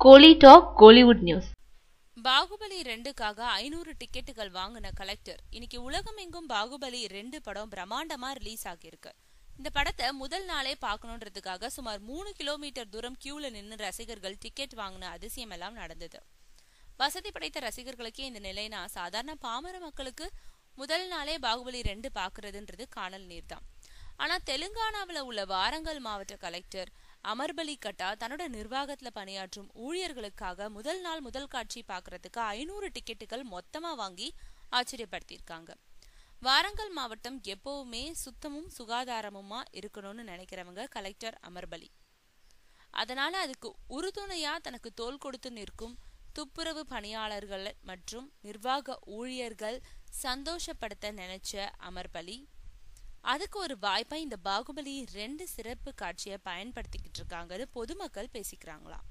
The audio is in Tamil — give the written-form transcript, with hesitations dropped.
கோலி டாக் கோலிவுட் நியூஸ். பாகுபலி 2க்காக 500 டிக்கெட்டுகள் வாங்கின கலெக்டர். இன்னைக்கு உலகம் எங்கும் பாகுபலி 2 படம் பிரம்மாண்டமா ரிலீஸ் ஆகியிருக்கு. இந்த படத்தை முதல் நாளே பார்க்கணுன்றதுக்காக சுமார் 3 கிலோமீட்டர் தூரம் கியூல நின்று ரசிகர்கள் டிக்கெட் வாங்கின அதிசயம் எல்லாம் நடந்தது. வசதி படைத்த ரசிகர்களுக்கே இந்த நிலைனா சாதாரண பாமர மக்களுக்கு முதல் நாளே பாகுபலி 2 பாக்குறதுன்றது காணல் நீர் தான். ஆனா தெலுங்கானாவில் உள்ள வாரங்கல் மாவட்ட கலெக்டர் அமர்பலி கட்டா தன்னோட நிர்வாகத்துல பணியாற்றும் ஊழியர்களுக்காக முதல் நாள் முதல் காட்சி பாக்குறதுக்கு 500 டிக்கெட்டுகள் மொத்தமா வாங்கி ஆச்சரியப்படுத்தியிருக்காங்க. வாரங்கல் மாவட்டம் எப்பவுமே சுத்தமும் சுகாதாரமுமா இருக்கணும்னு நினைக்கிறவங்க கலெக்டர் அமர்பலி. அதனால அதுக்கு உறுதுணையா தனக்கு தோள் கொடுத்து நிற்கும் துப்புரவு பணியாளர்கள் மற்றும் நிர்வாக ஊழியர்கள் சந்தோஷப்படுத்த நினைச்ச அமர்பலி அதுக்கு ஒரு வாய்ப்பா இந்த பாகுபலி 2 சிறப்பு காட்சியை பயன்படுத்திக்கிட்டு இருக்காங்கன்னு பொதுமக்கள் பேசிக்கிறாங்களாம்.